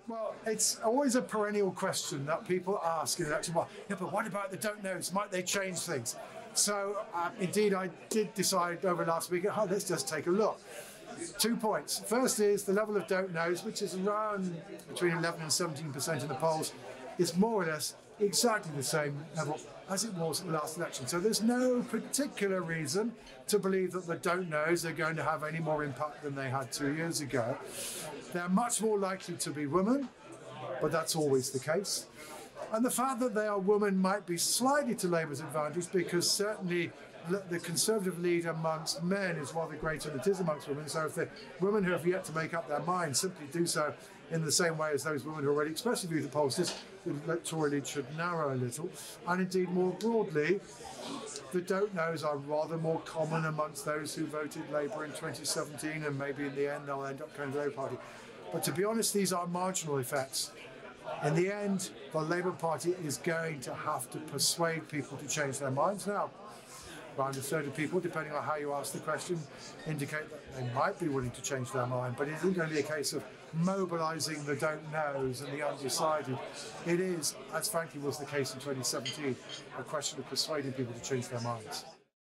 Well, it's always a perennial question that people ask in the election. Well, yeah, but what about the don't knows? Might they change things? So, indeed, I did decide over last week, let's just take a look. 2 points. First is the level of don't knows, which is around between 11 and 17% in the polls, is more or less exactly the same level as it was at the last election. So there's no particular reason to believe that the don't knows are going to have any more impact than they had 2 years ago. They're much more likely to be women, but that's always the case. And the fact that they are women might be slightly to Labour's advantage, because certainly the Conservative lead amongst men is rather greater than it is amongst women. So if the women who have yet to make up their mind simply do so in the same way as those women who already expressed a view to polls, this electoral lead should narrow a little. And indeed, more broadly, the don't knows are rather more common amongst those who voted Labour in 2017, and maybe in the end they'll end up going to the Labour Party. But to be honest, these are marginal effects. In the end, the Labour Party is going to have to persuade people to change their minds. Now, around a third of people, depending on how you ask the question, indicate that they might be willing to change their mind, but it isn't going to be a case of mobilising the don't knows and the undecided. It is, as frankly was the case in 2017, a question of persuading people to change their minds.